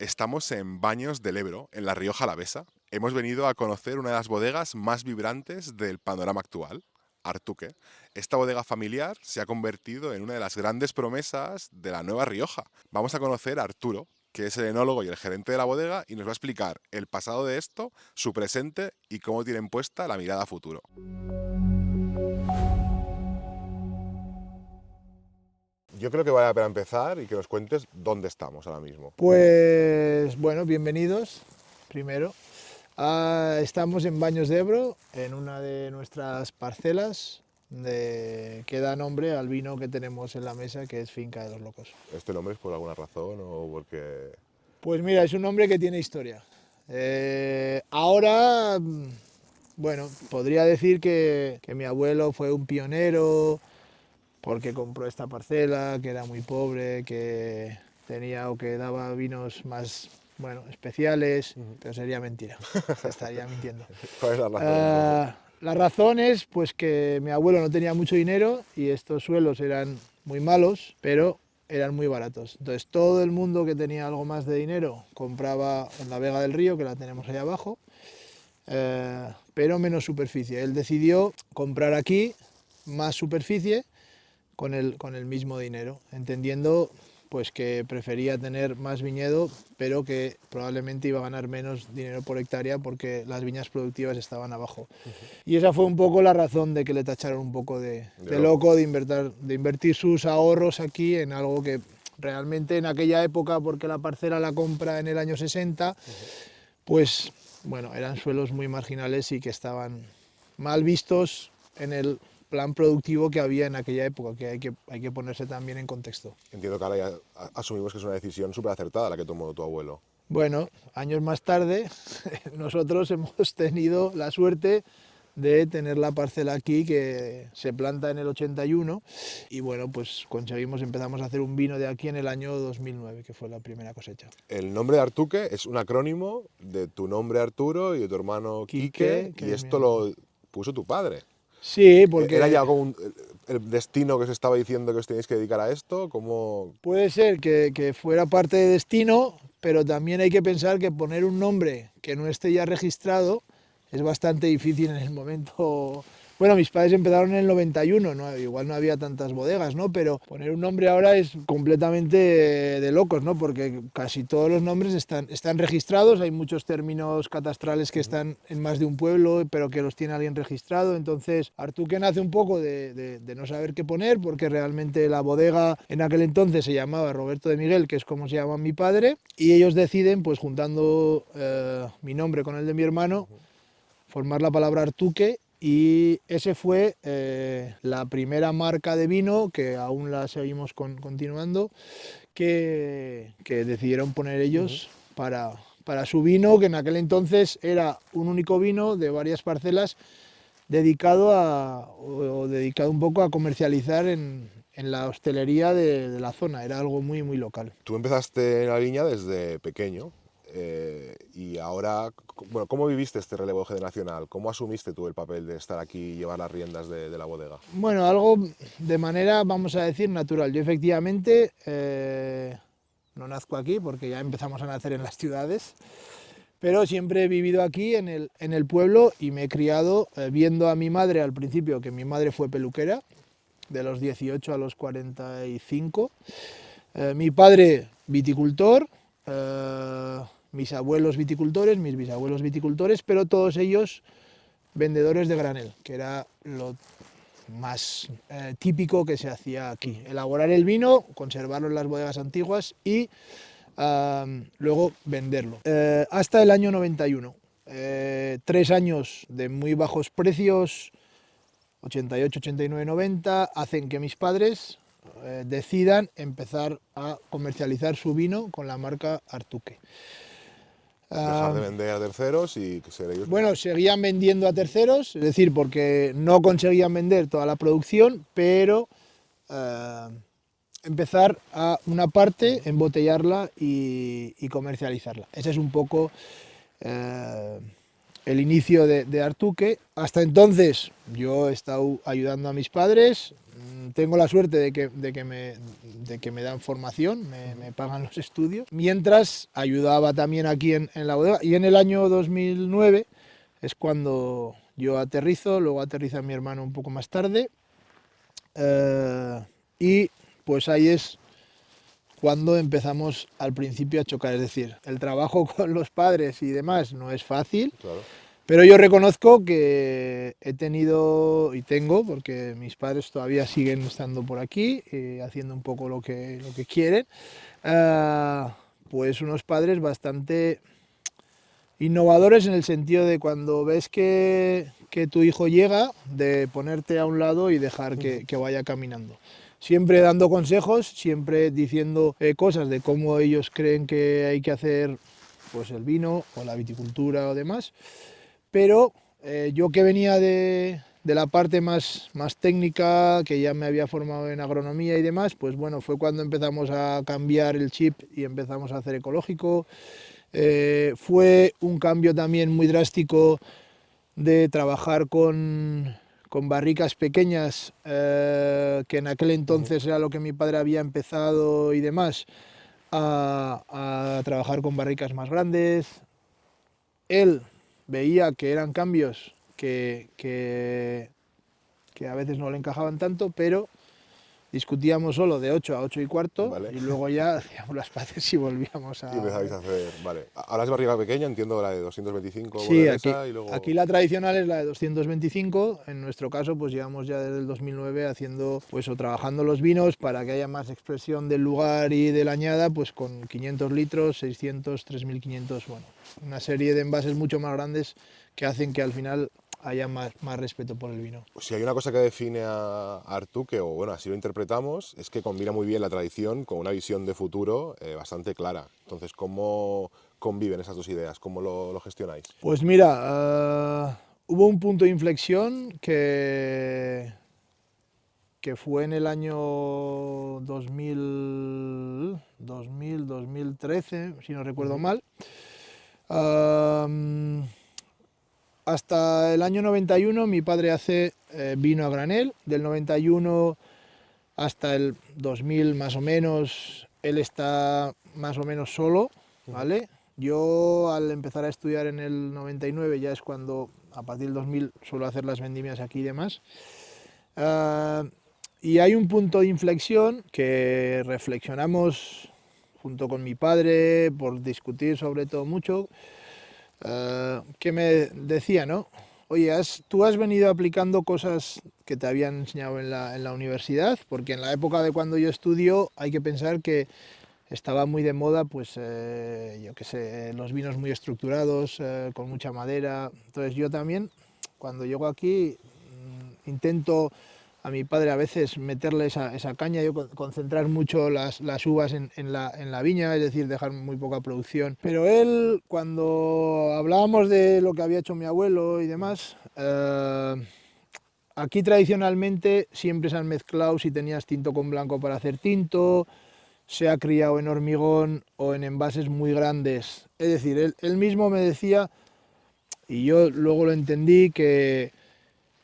Estamos en Baños del Ebro, en La Rioja Alavesa. Hemos venido a conocer una de las bodegas más vibrantes del panorama actual, Artuque. Esta bodega familiar se ha convertido en una de las grandes promesas de la nueva Rioja. Vamos a conocer a Arturo, que es el enólogo y el gerente de la bodega, y nos va a explicar el pasado de esto, su presente y cómo tienen puesta la mirada a futuro. Yo creo que vale la pena empezar y que nos cuentes dónde estamos ahora mismo. Pues bueno, bienvenidos primero. Estamos en Baños de Ebro, en una de nuestras parcelas que da nombre al vino que tenemos en la mesa, que es Finca de los Locos. ¿Este nombre es por alguna razón o porque...? Pues mira, es un nombre que tiene historia. Ahora, bueno, podría decir que mi abuelo fue un pionero porque compró esta parcela, que era muy pobre, que tenía o que daba vinos más, bueno, especiales, pero sería mentira, te estaría mintiendo. ¿Cuál es la razón entonces? La razón es pues que mi abuelo no tenía mucho dinero y estos suelos eran muy malos, pero eran muy baratos. Entonces todo el mundo que tenía algo más de dinero compraba en la Vega del Río, que la tenemos ahí abajo, pero menos superficie. Él decidió comprar aquí más superficie con el mismo dinero, entendiendo pues que prefería tener más viñedo, pero que probablemente iba a ganar menos dinero por hectárea porque las viñas productivas estaban abajo. Y esa fue un poco la razón de que le tacharon un poco de loco, de invertir sus ahorros aquí en algo que realmente en aquella época, porque la parcela la compra en el año 60, pues bueno, eran suelos muy marginales y que estaban mal vistos en el plan productivo que había en aquella época, que hay que ponerse también en contexto. Entiendo que ahora ya asumimos que es una decisión súper acertada la que tomó tu abuelo. Bueno, años más tarde, nosotros hemos tenido la suerte de tener la parcela aquí que se planta en el 81 y bueno, pues empezamos a hacer un vino de aquí en el año 2009, que fue la primera cosecha. El nombre de Artuque es un acrónimo de tu nombre Arturo y de tu hermano Quique, Quique, y que es mi esto hermano. lo puso tu padre. Sí, ¿Era ya porque como el destino que os estaba diciendo que os tenéis que dedicar a esto? ¿Cómo? puede ser que fuera parte de destino, pero también hay que pensar que poner un nombre que no esté ya registrado es bastante difícil en el momento. Bueno, mis padres empezaron en el 91, ¿no? Igual no había tantas bodegas, ¿no? Pero poner un nombre ahora es completamente de locos, ¿no? Porque casi todos los nombres están registrados, hay muchos términos catastrales que están en más de un pueblo, pero que los tiene alguien registrado. Entonces, Artuque nace un poco de no saber qué poner, porque realmente la bodega en aquel entonces se llamaba Roberto de Miguel, que es como se llama mi padre, y ellos deciden, pues juntando mi nombre con el de mi hermano, formar la palabra Artuque, y ese fue la primera marca de vino, que aún la seguimos continuando, que decidieron poner ellos para su vino, que en aquel entonces era un único vino de varias parcelas dedicado un poco a comercializar en la hostelería de la zona. Era algo muy, muy local. Tú empezaste en la viña desde pequeño y ahora, bueno, ¿cómo viviste este relevo generacional? ¿Cómo asumiste tú el papel de estar aquí y llevar las riendas de la bodega? Bueno, algo de manera, vamos a decir, natural. Yo efectivamente no nazco aquí porque ya empezamos a nacer en las ciudades, pero siempre he vivido aquí en el pueblo y me he criado viendo a mi madre al principio, que mi madre fue peluquera, de los 18 a los 45. Mi padre viticultor, mis abuelos viticultores, mis bisabuelos viticultores, pero todos ellos vendedores de granel, que era lo más típico que se hacía aquí. Elaborar el vino, conservarlo en las bodegas antiguas y luego venderlo. Hasta el año 91. 3 años de muy bajos precios, 88, 89, 90, hacen que mis padres decidan empezar a comercializar su vino con la marca Artuque. Dejar de vender a terceros y ser ellos. Bueno, seguían vendiendo a terceros, es decir, porque no conseguían vender toda la producción, pero eh, empezar a una parte, embotellarla y comercializarla. Ese es un poco el inicio de Artuque. Hasta entonces yo he estado ayudando a mis padres, tengo la suerte de que me dan formación, me pagan los estudios, mientras ayudaba también aquí en la bodega, y en el año 2009 es cuando yo aterrizo, luego aterriza mi hermano un poco más tarde, y pues ahí es cuando empezamos al principio a chocar. Es decir, el trabajo con los padres y demás no es fácil, Claro. pero yo reconozco que he tenido y tengo, porque mis padres todavía siguen estando por aquí, haciendo un poco lo que quieren, pues unos padres bastante innovadores en el sentido de cuando ves que tu hijo llega, de ponerte a un lado y dejar que vaya caminando. Siempre dando consejos, siempre diciendo cosas de cómo ellos creen que hay que hacer pues el vino o la viticultura o demás, pero yo que venía de la parte más técnica, que ya me había formado en agronomía y demás, pues bueno, fue cuando empezamos a cambiar el chip y empezamos a hacer ecológico. Fue un cambio también muy drástico de trabajar con barricas pequeñas, que en aquel entonces era lo que mi padre había empezado y demás, a trabajar con barricas más grandes. Él veía que eran cambios que a veces no le encajaban tanto, pero discutíamos solo de 8 a 8 y cuarto Vale. y luego ya hacíamos las paces y volvíamos Y a... empezáis a hacer, vale. Ahora es barriga pequeña, entiendo la de 225 Sí, Bodegesa y luego... aquí la tradicional es la de 225, en nuestro caso pues llevamos ya desde el 2009 haciendo pues o trabajando los vinos para que haya más expresión del lugar y de la añada, pues con 500 litros, 600, 3500, bueno, una serie de envases mucho más grandes que hacen que al final haya más respeto por el vino. Si hay una cosa que define a Artuque, o bueno, así lo interpretamos, es que combina muy bien la tradición con una visión de futuro bastante clara. Entonces, ¿cómo conviven esas dos ideas? ¿Cómo lo gestionáis? Pues mira, hubo un punto de inflexión que fue en el año 2013, si no recuerdo mal. Hasta el año 91 mi padre hace vino a granel, del 91 hasta el 2000 más o menos, él está más o menos solo, ¿vale? Yo al empezar a estudiar en el 99 ya es cuando a partir del 2000 suelo hacer las vendimias aquí y demás. Y hay un punto de inflexión que reflexionamos junto con mi padre por discutir sobre todo mucho, que me decía, ¿no? Oye, tú has venido aplicando cosas que te habían enseñado en la universidad, porque en la época de cuando yo estudio hay que pensar que estaba muy de moda, pues yo qué sé, los vinos muy estructurados, con mucha madera. Entonces yo también, cuando llego aquí, intento a mi padre a veces meterle esa caña, yo concentrar mucho las uvas en la viña, es decir, dejar muy poca producción. Pero él, cuando hablábamos de lo que había hecho mi abuelo y demás, aquí tradicionalmente siempre se han mezclado si tenías tinto con blanco para hacer tinto, se ha criado en hormigón o en envases muy grandes. Es decir, él mismo me decía, y yo luego lo entendí, que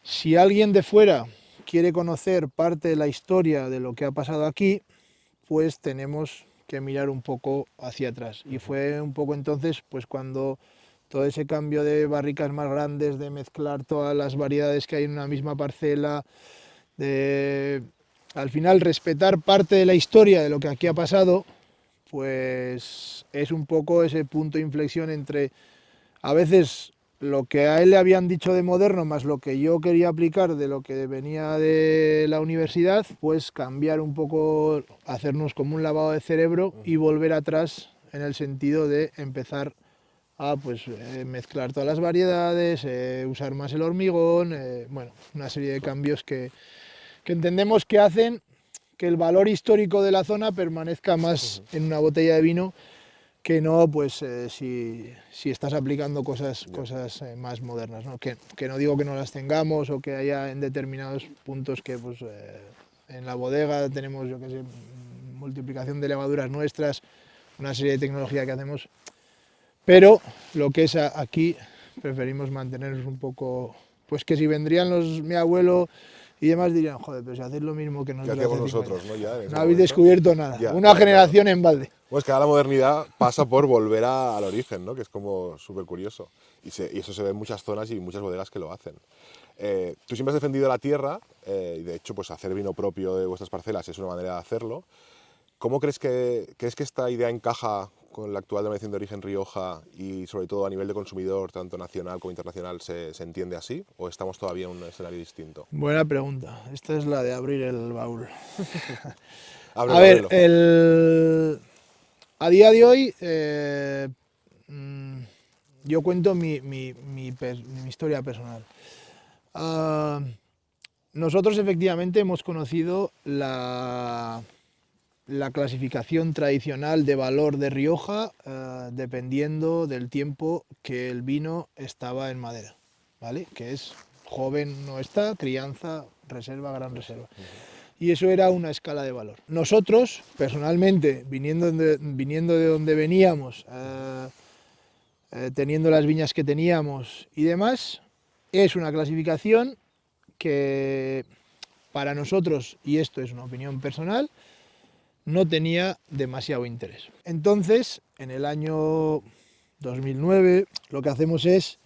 si alguien de fuera quiere conocer parte de la historia de lo que ha pasado aquí, pues tenemos que mirar un poco hacia atrás. Y fue un poco entonces pues cuando todo ese cambio de barricas más grandes, de mezclar todas las variedades que hay en una misma parcela, de al final respetar parte de la historia de lo que aquí ha pasado, pues es un poco ese punto de inflexión entre a veces lo que a él le habían dicho de moderno más lo que yo quería aplicar de lo que venía de la universidad, pues cambiar un poco, hacernos como un lavado de cerebro y volver atrás en el sentido de empezar a pues, mezclar todas las variedades, usar más el hormigón, bueno, una serie de cambios que entendemos que hacen que el valor histórico de la zona permanezca más en una botella de vino que no pues si estás aplicando cosas más modernas, ¿no? Que no digo que no las tengamos o que haya en determinados puntos que pues en la bodega tenemos, yo qué sé, multiplicación de levaduras nuestras, una serie de tecnología que hacemos, pero lo que es aquí preferimos mantenernos un poco, pues que si vendrían mi abuelo y demás dirían, joder, pero si hacéis lo mismo que ¿Qué nosotros hacemos hace 5 nosotros, años. no? Ya, en ese No habéis momento. descubierto nada, Ya, una claro, generación claro. en balde. Bueno, es que ahora la modernidad pasa por volver al origen, ¿no? Que es como súper curioso. Y eso se ve en muchas zonas y muchas bodegas que lo hacen. Tú siempre has defendido la tierra y de hecho pues hacer vino propio de vuestras parcelas es una manera de hacerlo. ¿Cómo crees que esta idea encaja con la actual denominación de origen Rioja y sobre todo a nivel de consumidor, tanto nacional como internacional, se entiende así? ¿O estamos todavía en un escenario distinto? Buena pregunta. Esta es la de abrir el baúl. A Ábrelo, ver, ábrelo. a día de hoy yo cuento mi historia personal. Ah, nosotros efectivamente hemos conocido la clasificación tradicional de valor de Rioja dependiendo del tiempo que el vino estaba en madera, ¿vale? Que es joven no está, crianza, reserva, gran reserva. Y eso era una escala de valor. Nosotros, personalmente, viniendo de donde veníamos, teniendo las viñas que teníamos y demás, es una clasificación que para nosotros, y esto es una opinión personal, no tenía demasiado interés. Entonces, en el año 2009, lo que hacemos es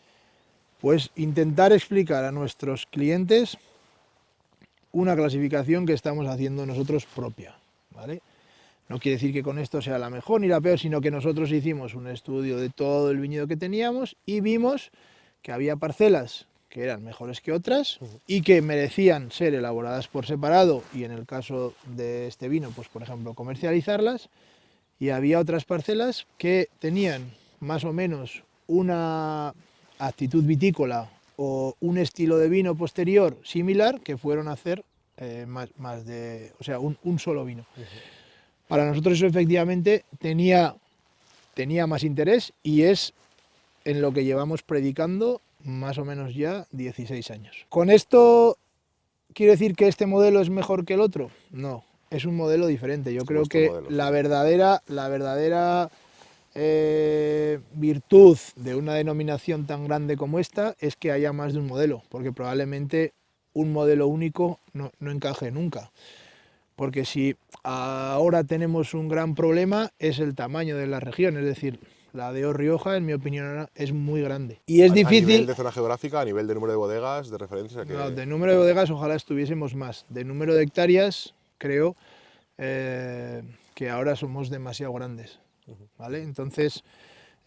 pues intentar explicar a nuestros clientes una clasificación que estamos haciendo nosotros propia, ¿vale? No quiere decir que con esto sea la mejor ni la peor, sino que nosotros hicimos un estudio de todo el viñedo que teníamos y vimos que había parcelas que eran mejores que otras y que merecían ser elaboradas por separado y en el caso de este vino, pues por ejemplo, comercializarlas, y había otras parcelas que tenían más o menos una actitud vitícola o un estilo de vino posterior similar que fueron a hacer más de, o sea, un solo vino. Para nosotros eso efectivamente tenía más interés y es en lo que llevamos predicando más o menos ya 16 años. ¿Con esto quiere decir que este modelo es mejor que el otro? No, es un modelo diferente. Yo Es creo vuestro que modelo, sí. la verdadera virtud de una denominación tan grande como esta es que haya más de un modelo, porque probablemente un modelo único no encaje nunca. Porque si ahora tenemos un gran problema es el tamaño de la región, es decir, la de Rioja, en mi opinión, es muy grande. Y es A nivel difícil, de zona geográfica, a nivel de número de bodegas, de referencia, no, que de número de bodegas ojalá estuviésemos más, de número de hectáreas creo que ahora somos demasiado grandes, ¿vale? Entonces,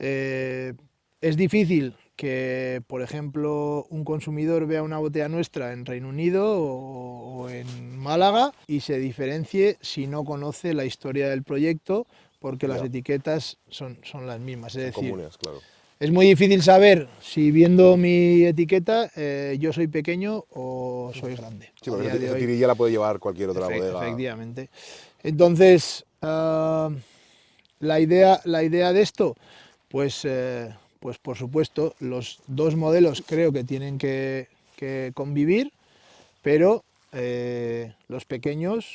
es difícil que, por ejemplo, un consumidor vea una botella nuestra en Reino Unido o en Málaga y se diferencie si no conoce la historia del proyecto, porque las ya, etiquetas son las mismas. Es son decir, comunes, claro. es muy difícil saber si viendo mi etiqueta yo soy pequeño o soy grande. Sí, A porque día de esa hoy, tirilla la puede llevar cualquier otra bodega. efectivamente. Entonces, la idea de esto, pues, pues por supuesto, los dos modelos creo que tienen que convivir, pero los pequeños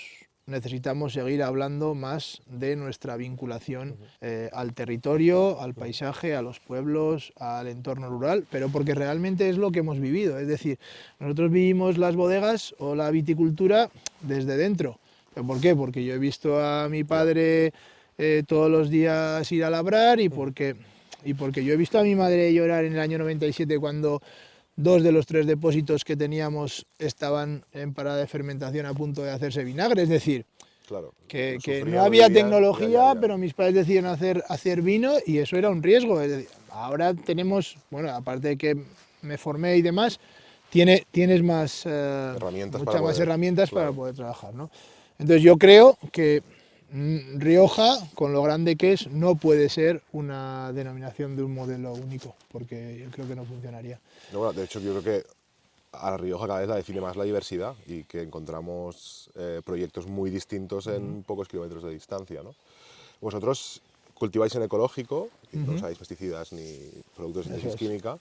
necesitamos seguir hablando más de nuestra vinculación al territorio, al paisaje, a los pueblos, al entorno rural, pero porque realmente es lo que hemos vivido. Es decir, nosotros vivimos las bodegas o la viticultura desde dentro. ¿Pero por qué? Porque yo he visto a mi Ya, padre todos los días ir a labrar y porque yo he visto a mi madre llorar en el año 97 cuando 2 de los 3 depósitos que teníamos estaban en parada de fermentación a punto de hacerse vinagre. Es decir, claro. que, Lo que no sufrían, lo había vivían. Ya, ya, tecnología, ya. pero mis padres decían hacer vino y eso era un riesgo. Es decir, ahora tenemos, bueno, aparte de que me formé y demás, tienes Herramientas para muchas más poder. herramientas para Claro. poder trabajar, ¿no? Entonces yo creo que Rioja, con lo grande que es, no puede ser una denominación de un modelo único, porque yo creo que no funcionaría. No, bueno, de hecho, yo creo que a La Rioja cada vez la define más la diversidad y que encontramos proyectos muy distintos en pocos kilómetros de distancia, ¿no? Vosotros cultiváis en ecológico, y no usáis pesticidas ni productos de Eso síntesis es. química.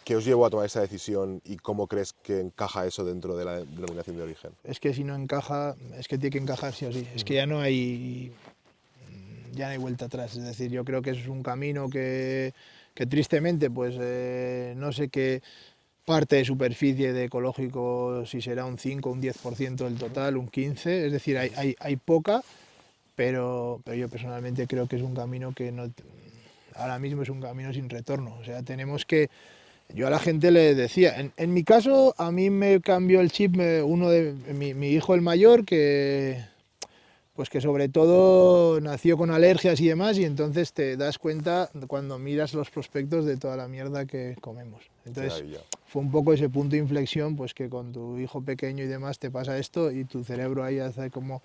¿Qué os llevó a tomar esa decisión y cómo crees que encaja eso dentro de la denominación de origen? Es que si no encaja, es que tiene que encajar sí o sí. Es que ya no hay vuelta atrás. Es decir, yo creo que es un camino que tristemente pues no sé qué parte de superficie de ecológico, si será un 5 un 10% del total, un 15%, es decir, hay poca, pero yo personalmente creo que es un camino que no, ahora mismo es un camino sin retorno. O sea, tenemos que... Yo a la gente le decía, en mi caso a mí me cambió el chip uno de mi hijo el mayor, pues que sobre todo nació con alergias y demás, y entonces te das cuenta cuando miras los prospectos de toda la mierda que comemos. Entonces Ya. fue un poco ese punto de inflexión, pues que con tu hijo pequeño y demás te pasa esto y tu cerebro ahí hace como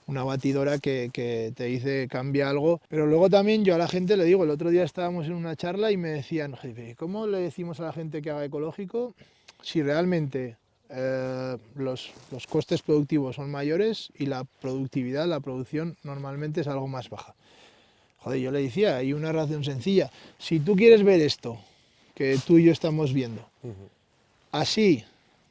una batidora que te dice cambia algo. Pero luego también yo a la gente le digo, el otro día estábamos en una charla y me decían, jefe, ¿cómo le decimos a la gente que haga ecológico si realmente los costes productivos son mayores y la productividad, la producción normalmente es algo más baja? Joder, yo le decía, hay una razón sencilla. Si tú quieres ver esto que tú y yo estamos viendo, así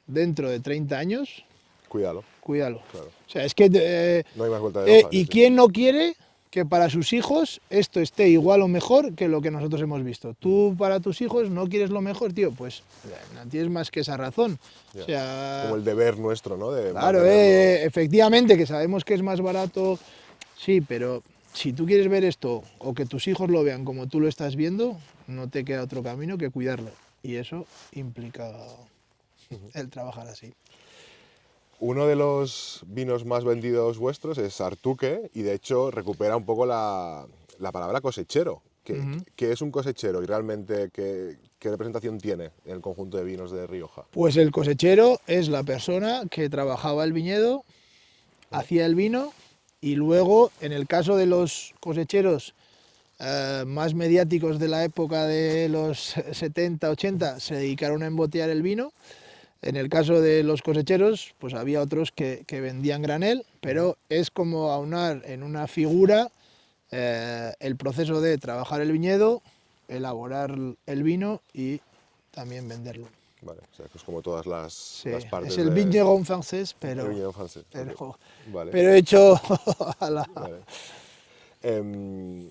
dentro de 30 años, Cuídalo, cuídalo. claro. O sea, es que... No hay más vuelta de hoja, sí, ¿Y sí. quién no quiere que para sus hijos esto esté igual o mejor que lo que nosotros hemos visto? Tú para tus hijos no quieres lo mejor, tío, pues no tienes más que esa razón. Ya. O sea, Es como el deber nuestro, ¿no? De claro, mantenerlo. efectivamente que sabemos que es más barato, sí, pero si tú quieres ver esto o que tus hijos lo vean como tú lo estás viendo, no te queda otro camino que cuidarlo. Y eso implica el trabajar así. Uno de los vinos más vendidos vuestros es Artuque y de hecho recupera un poco la palabra cosechero. ¿Qué es un cosechero y realmente qué representación tiene en el conjunto de vinos de Rioja? Pues el cosechero es la persona que trabajaba el viñedo, hacía el vino y luego, en el caso de los cosecheros más mediáticos de la época de los 70, 80, se dedicaron a embotellar el vino. En el caso de los cosecheros, pues había otros que vendían granel, pero es como aunar en una figura el proceso de trabajar el viñedo, elaborar el vino y también venderlo. Vale, o sea, que es como todas Sí, las es partes el de... vigneron francés, El viñedo francés, ok. Vale, pero hecho a la... vale. Em,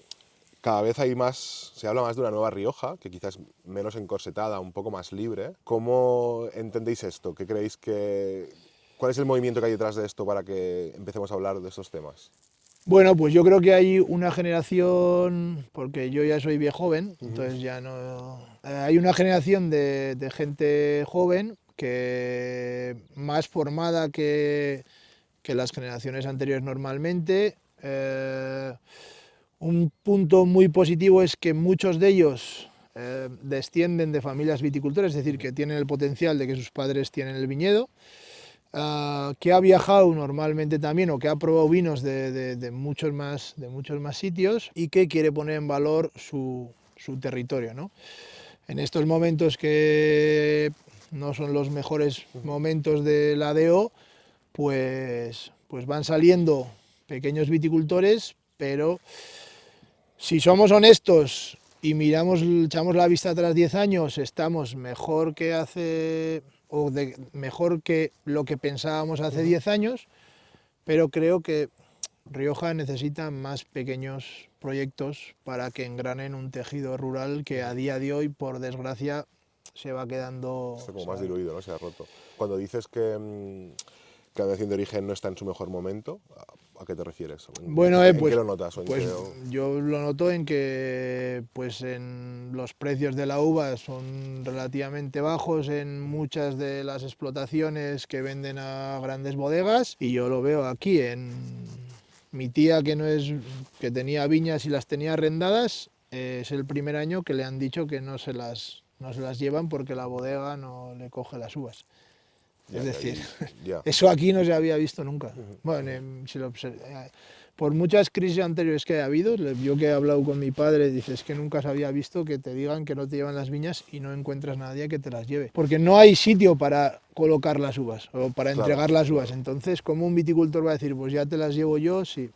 Cada vez hay más, se habla más de una nueva Rioja, que quizás es menos encorsetada, un poco más libre. ¿Cómo entendéis esto? ¿Qué creéis que... ¿Cuál es el movimiento que hay detrás de esto para que empecemos a hablar de estos temas? Bueno, pues yo creo que hay una generación, porque yo ya soy viejo joven, entonces ya no... hay una generación de gente joven que más formada que las generaciones anteriores normalmente. Un punto muy positivo es que muchos de ellos descienden de familias viticultoras, es decir, que tienen el potencial de que sus padres tienen el viñedo, que ha viajado normalmente también o que ha probado vinos de muchos más sitios y que quiere poner en valor su territorio, ¿no? En estos momentos que no son los mejores momentos de la DO, pues van saliendo pequeños viticultores, pero si somos honestos y miramos, echamos la vista atrás 10 años, estamos mejor que hace, mejor que lo que pensábamos hace 10 años, pero creo que Rioja necesita más pequeños proyectos para que engranen un tejido rural que a día de hoy, por desgracia, se va quedando... Está como más diluido, ¿no? Se ha roto. Cuando dices que la denominación de origen no está en su mejor momento, ¿a qué te refieres? Bueno, En qué pues, lo notas? pues yo lo noto en que pues en los precios de la uva son relativamente bajos en muchas de las explotaciones que venden a grandes bodegas y yo lo veo aquí en mi tía que no es que tenía viñas y las tenía arrendadas, es el primer año que le han dicho que no se las llevan porque la bodega no le coge las uvas. ya, Es decir, ya. eso aquí no se había visto nunca. Bueno, por muchas crisis anteriores que ha habido, yo que he hablado con mi padre, dices que nunca se había visto que te digan que no te llevan las viñas y no encuentras nadie que te las lleve. Porque no hay sitio para colocar las uvas o para Claro, entregar las uvas. claro. Entonces, ¿cómo un viticultor va a decir, pues ya te las llevo yo? Sí.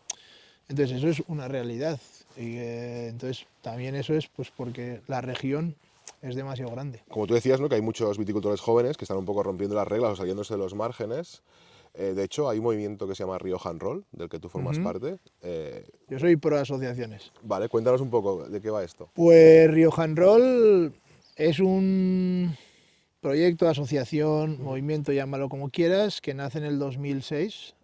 Entonces, eso es una realidad. Y entonces, también eso es pues porque la región es demasiado grande. Como tú decías, ¿no? Que hay muchos viticultores jóvenes que están un poco rompiendo las reglas o saliéndose de los márgenes. De hecho, hay un movimiento que se llama Rioja Roll, del que tú formas Ujú. parte. Yo soy pro asociaciones. Vale, cuéntanos un poco de qué va esto. Pues Rioja Roll es un proyecto, asociación, Ujú. movimiento, llámalo como quieras, que nace en el 2006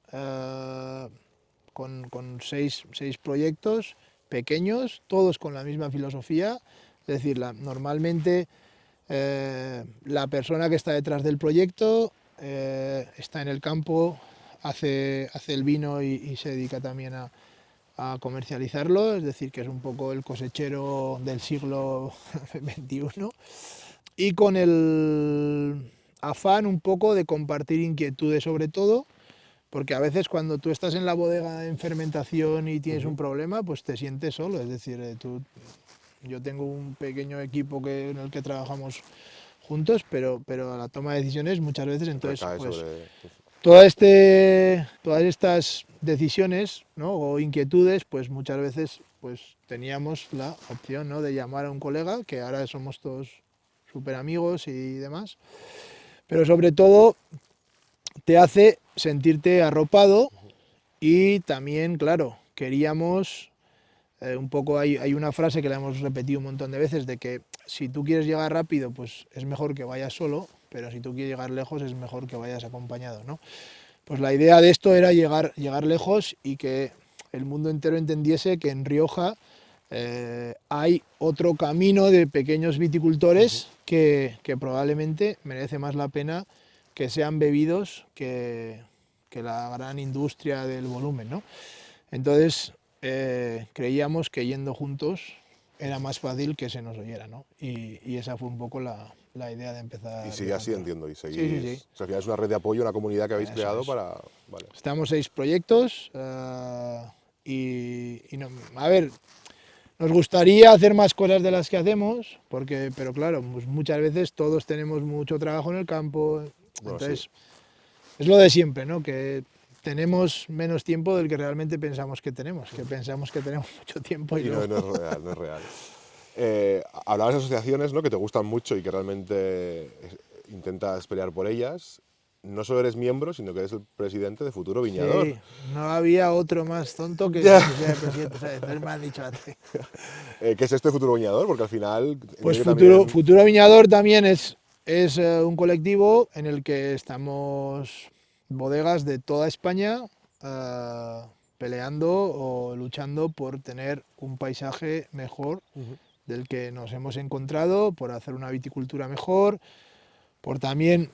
con seis proyectos pequeños, todos con la misma filosofía. Es decir, normalmente la persona que está detrás del proyecto está en el campo, hace el vino y se dedica también a comercializarlo, es decir, que es un poco el cosechero del siglo XXI, y con el afán un poco de compartir inquietudes sobre todo, porque a veces cuando tú estás en la bodega en fermentación y tienes un Ujú. problema, pues te sientes solo, es decir, yo tengo un pequeño equipo en el que trabajamos juntos, pero a la toma de decisiones muchas veces, entonces, Recae pues sobre... todas estas decisiones, ¿no? O inquietudes, pues muchas veces pues teníamos la opción, ¿no? De llamar a un colega, que ahora somos todos súper amigos y demás, pero sobre todo te hace sentirte arropado y también, claro, queríamos un poco, hay una frase que la hemos repetido un montón de veces, de que si tú quieres llegar rápido, pues es mejor que vayas solo, pero si tú quieres llegar lejos es mejor que vayas acompañado, ¿no? Pues la idea de esto era llegar lejos y que el mundo entero entendiese que en Rioja hay otro camino de pequeños Ujú. viticultores que probablemente merece más la pena que sean bebidos que la gran industria del volumen, ¿no? Entonces creíamos que yendo juntos era más fácil que se nos oyera, ¿no? Y esa fue un poco la idea de Y empezar sigue Rioja así, Roll. entiendo, y Sí, sí, sí, seguís... O sea, al final es una red de apoyo, una comunidad que habéis eso creado es. para... Vale. Estamos 6 proyectos a ver, nos gustaría hacer más cosas de las que hacemos, pero claro, pues muchas veces todos tenemos mucho trabajo en el campo, Bueno, sí. entonces es lo de siempre, ¿no? Que tenemos menos tiempo del que realmente pensamos que tenemos, que pensamos que tenemos mucho tiempo y Y luego... no, no es real, no es real. Hablabas de asociaciones, ¿no? Que te gustan mucho y que realmente intentas pelear por ellas. No solo eres miembro, sino que eres el presidente de Futuro Viñador. Sí, no había otro más tonto que Ya. quisiera ser presidente, ¿sabes? Entonces me han dicho antes. ¿Qué es esto de Futuro Viñador? Porque al final entiendo Pues que también... Futuro Viñador también es un colectivo en el que estamos bodegas de toda España eh, peleando o luchando por tener un paisaje mejor Ujú. del que nos hemos encontrado, por hacer una viticultura mejor, por también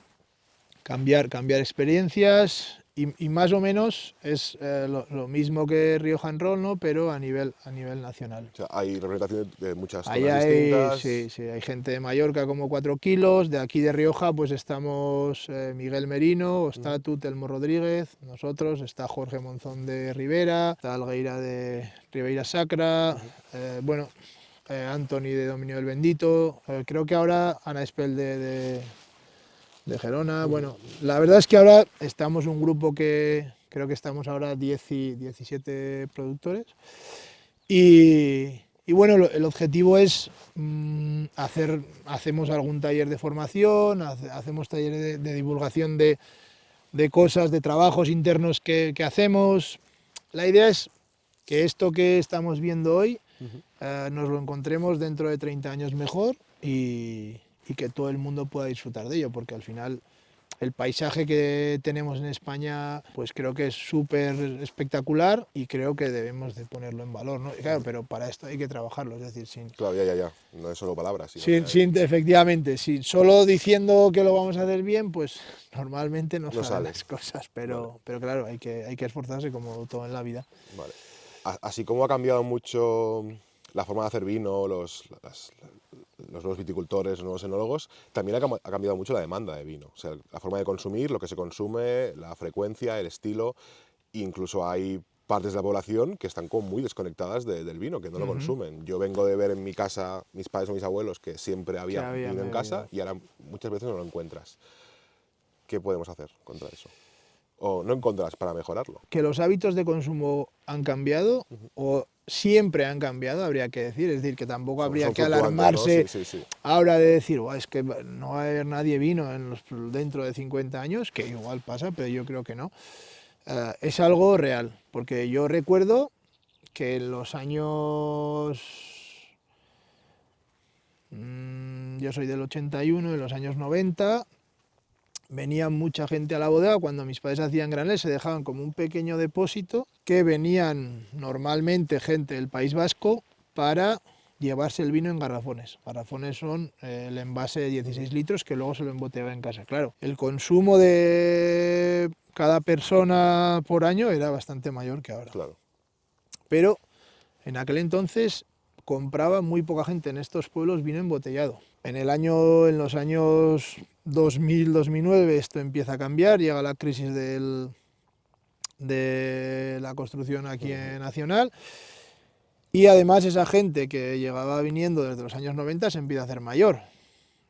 cambiar experiencias y más o menos es lo mismo que Rioja Roll, ¿no? Pero a nivel nacional. O sea, hay representación de muchas Ahí zonas hay, sí, distintas. sí, hay gente de Mallorca como 4 kilos, de aquí de Rioja pues estamos Miguel Merino, Ujú. Ostatu, Telmo Rodríguez, nosotros, está Jorge Monzón de Ribera, está Algueira de Ribeira Sacra, Ujú. bueno, Anthony de Dominio del Bendito, creo que ahora Ana Espel de Gerona, Ujú. bueno, la verdad es que ahora estamos un grupo que creo que estamos ahora 10 y 17 productores y bueno, el objetivo es hacemos algún taller de formación, hacemos talleres de divulgación de cosas, de trabajos internos que hacemos. La idea es que esto que estamos viendo hoy Ujú. nos lo encontremos dentro de 30 años mejor y que todo el mundo pueda disfrutar de ello, porque al final el paisaje que tenemos en España, pues creo que es súper espectacular y creo que debemos de ponerlo en valor, ¿no? Y claro, Ujú. pero para esto hay que trabajarlo, es decir, Claro, ya, ya, ya. No es solo palabras, sino que hay... efectivamente, si solo diciendo que lo vamos a hacer bien, pues normalmente no No salen sale. las cosas, Vale, pero claro, hay que esforzarse como todo en la vida. vale. Así como ha cambiado mucho la forma de hacer vino, los nuevos viticultores, los nuevos enólogos, también ha cambiado mucho la demanda de vino. O sea, la forma de consumir, lo que se consume, la frecuencia, el estilo. Incluso hay partes de la población que están como muy desconectadas del vino, que no lo Ujú. consumen. Yo vengo de ver en mi casa, mis padres o mis abuelos, que siempre Que había había vino en casa bebido. y ahora muchas veces no lo encuentras. ¿Qué podemos hacer contra eso? ¿O no encontrás para mejorarlo? Que los hábitos de consumo han cambiado o siempre han cambiado, habría que decir. Es decir, que tampoco habría Son que fluctuantes, ¿no? alarmarse Sí. ahora de decir: "Buah, es que no va a haber nadie vino dentro de 50 años", que igual pasa, pero yo creo que no. Es algo real, porque yo recuerdo que en los años... yo soy del 81, en los años 90 venía mucha gente a la bodega. Cuando mis padres hacían granel se dejaban como un pequeño depósito, que venían normalmente gente del País Vasco para llevarse el vino en garrafones. Garrafones son el envase de 16 litros que luego se lo emboteaba en casa. Claro, el consumo de cada persona por año era bastante mayor que ahora. Claro. Pero en aquel entonces compraba muy poca gente en estos pueblos vino embotellado. En los años 2000-2009 esto empieza a cambiar, llega la crisis de la construcción aquí en Nacional, y además esa gente que llegaba viniendo desde los años 90 se empieza a hacer mayor.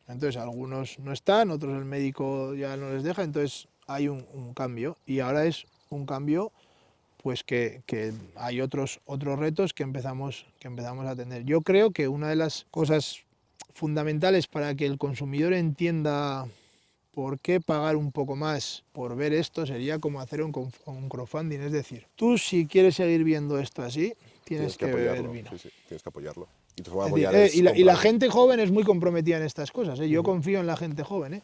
Entonces algunos no están, otros el médico ya no les deja, entonces hay un cambio, y ahora es un cambio pues que hay otros retos que empezamos a tener. Yo creo que una de las cosas fundamentales para que el consumidor entienda por qué pagar un poco más por ver esto sería como hacer un crowdfunding. Es decir, tú, si quieres seguir viendo esto así, tienes que beber apoyarlo. vino. Sí, tienes que apoyarlo. Y tu forma de Es decir, apoyar es y la comprando. gente joven es muy comprometida en estas cosas. Yo confío en la gente joven.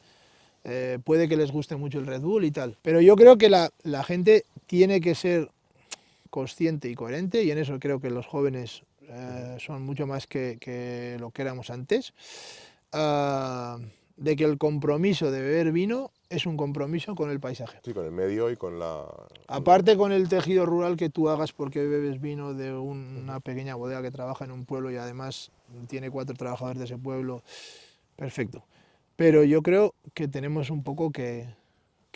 Puede que les guste mucho el Red Bull y tal, pero yo creo que la gente tiene que ser consciente y coherente, y en eso creo que los jóvenes son mucho más que lo que éramos antes, de que el compromiso de beber vino es un compromiso con el paisaje. Sí, con el medio y con la... Aparte con el tejido rural que tú hagas porque bebes vino de una pequeña bodega que trabaja en un pueblo y además tiene 4 trabajadores de ese pueblo, perfecto. Pero yo creo que tenemos un poco que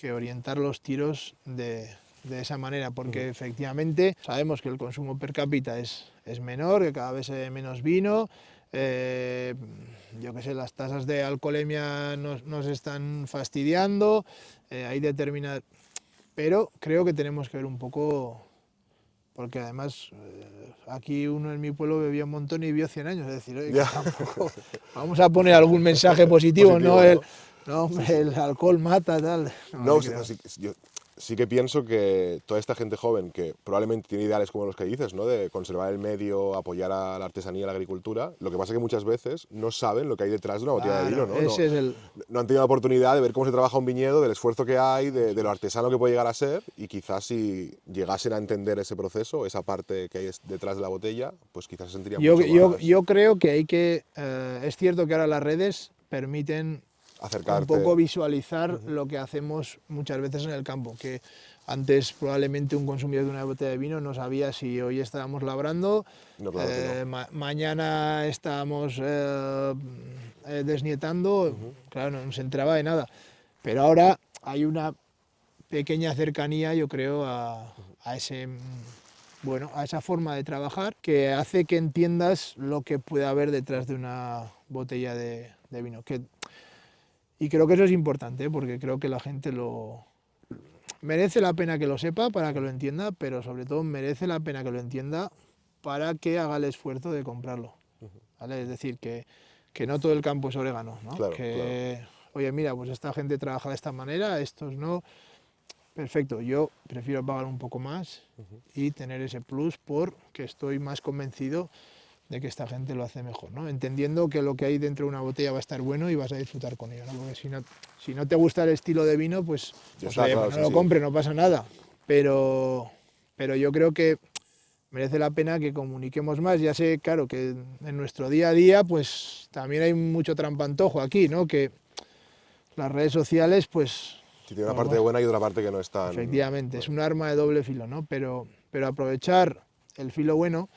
orientar los tiros de esa manera, porque efectivamente sabemos que el consumo per cápita es menor, que cada vez se bebe menos vino. Yo qué sé, las tasas de alcoholemia nos están fastidiando, hay determinadas... Pero creo que tenemos que ver un poco, porque además aquí uno en mi pueblo bebía un montón y vivió 100 años, es decir, que tampoco vamos a poner algún mensaje positivo, no el... No, hombre, el alcohol mata, tal. No, yo sí que pienso que toda esta gente joven que probablemente tiene ideales como los que dices, ¿no? De conservar el medio, apoyar a la artesanía y la agricultura, lo que pasa es que muchas veces no saben lo que hay detrás de una botella de vino, ¿no? Ese es el... No han tenido la oportunidad de ver cómo se trabaja un viñedo, del esfuerzo que hay, de lo artesano que puede llegar a ser, y quizás si llegasen a entender ese proceso, esa parte que hay detrás de la botella, pues quizás se sentirían mucho más... Yo creo que hay que... es cierto que ahora las redes permiten acercarte. un poco visualizar lo que hacemos muchas veces en el campo, que antes probablemente un consumidor de una botella de vino no sabía si hoy estábamos labrando, No, claro que no. mañana estábamos desnietando, claro, no se enteraba de nada. Pero ahora hay una pequeña cercanía, yo creo, a ese... Bueno, a esa forma de trabajar que hace que entiendas lo que puede haber detrás de una botella de vino. Y creo que eso es importante, porque creo que la gente merece la pena que lo sepa para que lo entienda, pero sobre todo merece la pena que lo entienda para que haga el esfuerzo de comprarlo. ¿Vale? Es decir, que no todo el campo es orégano, ¿no? Claro, oye, mira, pues esta gente trabaja de esta manera, estos no. Perfecto, yo prefiero pagar un poco más y tener ese plus porque estoy más convencido de que esta gente lo hace mejor, ¿no? Entendiendo que lo que hay dentro de una botella va a estar bueno y vas a disfrutar con ello, ¿no? Porque si no te gusta el estilo de vino, pues, claro, no lo compre, no pasa nada. Pero yo creo que merece la pena que comuniquemos más. Ya sé, claro, que en nuestro día a día, pues también hay mucho trampantojo aquí, ¿no? Que las redes sociales, pues... Si tiene una parte buena y otra parte que no es tan... Efectivamente, es un arma de doble filo, ¿no? Pero aprovechar el filo bueno,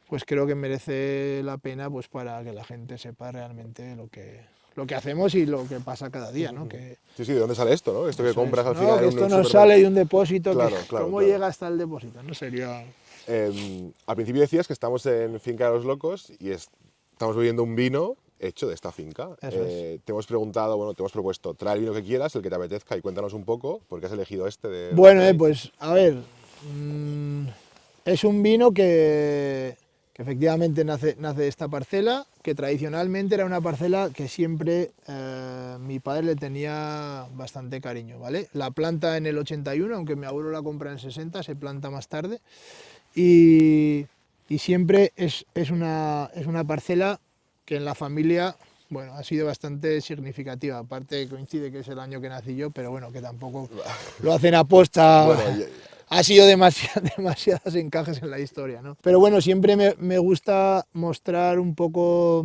pues creo que merece la pena, pues para que la gente sepa realmente lo que hacemos y lo que pasa cada día, ¿no? Sí, ¿de dónde sale esto, no? Esto que compras al final... Que esto no sale de un depósito, ¿cómo llega hasta el depósito? No sería... al principio decías que estamos en Finca de los Locos y estamos bebiendo un vino hecho de esta finca. Eso es. Te hemos preguntado, bueno, te hemos propuesto, trae el vino que quieras, el que te apetezca y cuéntanos un poco, por qué has elegido este del Bueno, Bartolomé. pues a ver, mm, es un vino que efectivamente nace de esta parcela, que tradicionalmente era una parcela que siempre mi padre le tenía bastante cariño, ¿vale? La planta en el 81, aunque mi abuelo la compra en el 60, se planta más tarde, y, y siempre es una parcela que en la familia, bueno, ha sido bastante significativa. Aparte coincide que es el año que nací yo, pero bueno, que tampoco lo hacen aposta. Bueno, Ha sido demasiadas encajes en la historia, ¿no? Pero bueno, siempre me gusta mostrar un poco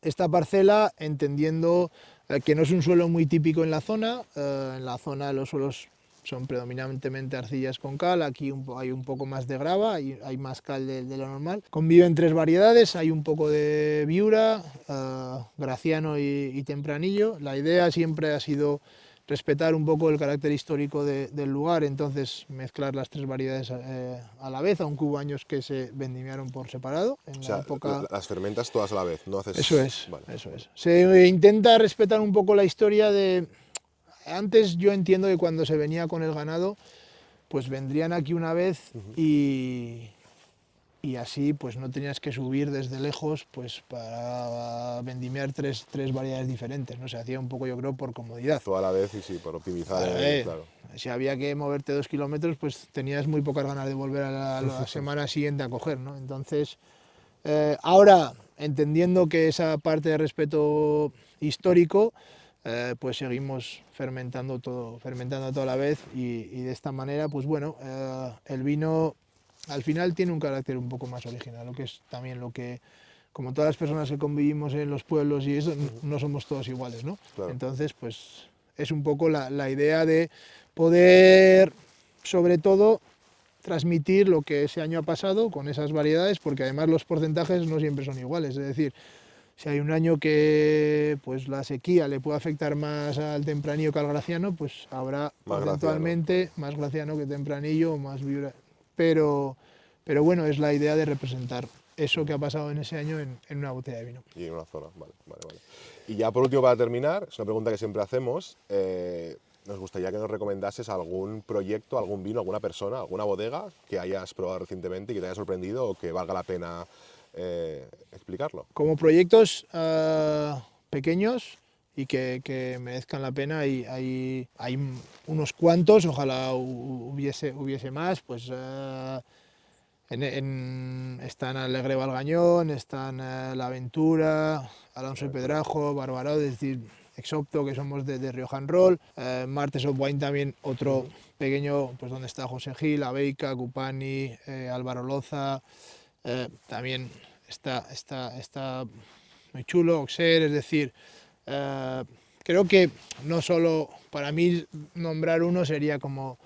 esta parcela entendiendo que no es un suelo muy típico en la zona. En la zona los suelos son predominantemente arcillas con cal, aquí hay un poco más de grava, hay más cal de lo normal. Conviven tres variedades, hay un poco de viura, graciano y tempranillo. La idea siempre ha sido respetar un poco el carácter histórico del lugar, entonces mezclar las tres variedades a la vez, aunque hubo años que se vendimiaron por separado o en la sea, época. las fermentas todas a la vez, no Eso haces... es, Vale, eso vale. es. Se intenta respetar un poco la historia de... Antes yo entiendo que cuando se venía con el ganado, pues vendrían aquí una vez y así pues no tenías que subir desde lejos pues para vendimiar tres variedades diferentes, ¿no? Se hacía un poco yo creo por comodidad. Todo a la vez y sí, por optimizar Claro, el... Claro. si había que moverte 2 kilómetros, pues tenías muy pocas ganas de volver a la semana siguiente a coger, ¿no? Entonces, ahora, entendiendo que esa parte de respeto histórico, pues seguimos fermentando todo a la vez y de esta manera, pues bueno, el vino al final tiene un carácter un poco más original, lo que es también lo que, como todas las personas que convivimos en los pueblos y eso, no somos todos iguales, ¿no? Claro. Entonces, pues es un poco la idea de poder, sobre todo, transmitir lo que ese año ha pasado con esas variedades, porque además los porcentajes no siempre son iguales. Es decir, si hay un año que pues, la sequía le puede afectar más al tempranillo que al graciano, pues habrá Más graciano. porcentualmente más graciano que tempranillo o más vibra. Pero, pero bueno, es la idea de representar eso que ha pasado en ese año en una botella de vino. Y en una zona, vale, vale, vale. Y ya por último, para terminar, es una pregunta que siempre hacemos. Nos gustaría que nos recomendases algún proyecto, algún vino, alguna persona, alguna bodega que hayas probado recientemente y que te haya sorprendido o que valga la pena explicarlo. Como proyectos pequeños y que merezcan la pena, hay unos cuantos, ojalá hubiese más, pues están Alegre Valgañón, están La Aventura, Alonso y Aventura. Pedrajo, Barbaró, es decir, Exopto, que somos de Rioja Roll, Martes of Wine también, otro pequeño, pues donde está José Gil, Abeica, Cupani, Álvaro Loza, también está muy chulo, Oxer, es decir, eh, creo que no solo para mí nombrar uno sería como,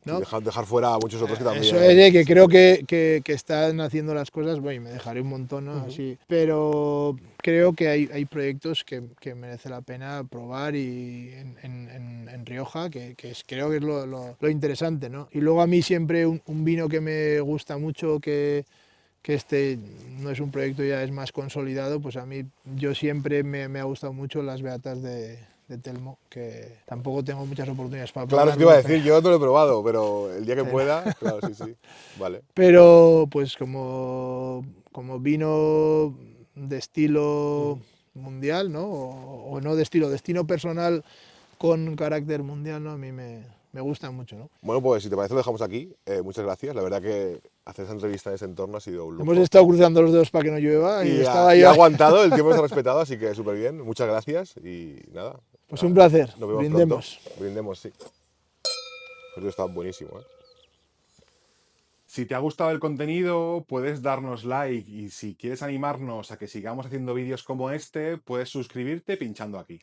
Sí, ¿no? dejar fuera a muchos otros que Eso es, también... que Sí, creo sí. que están haciendo las cosas, bueno, y me dejaré un montón, ¿no? Ujú. Así, pero creo que hay proyectos que merece la pena probar y en Rioja, creo que es lo interesante, ¿no? Y luego a mí siempre un vino que me gusta mucho, que este no es un proyecto ya es más consolidado, pues a mí yo siempre me ha gustado mucho las beatas de Telmo, que tampoco tengo muchas oportunidades para Claro, es que iba a probarlo, decir, yo no lo he probado, pero el día que pero, pueda, claro, sí, sí. Vale. pero, pues como vino de estilo mundial, ¿no? O no de estilo, destino personal con carácter mundial, ¿no? A mí me gusta mucho, ¿no? Bueno, pues si te parece lo dejamos aquí. Muchas gracias. La verdad que hacer esa entrevista en ese entorno ha sido un Hemos lujo. estado cruzando los dedos para que no llueva y estaba Y ha yo. aguantado, el tiempo se ha respetado, así que súper bien. Muchas gracias y nada, Pues un placer, nos vemos pronto. brindemos. Brindemos, sí. Esto está buenísimo, ¿eh? Si te ha gustado el contenido, puedes darnos like y si quieres animarnos a que sigamos haciendo vídeos como este, puedes suscribirte pinchando aquí.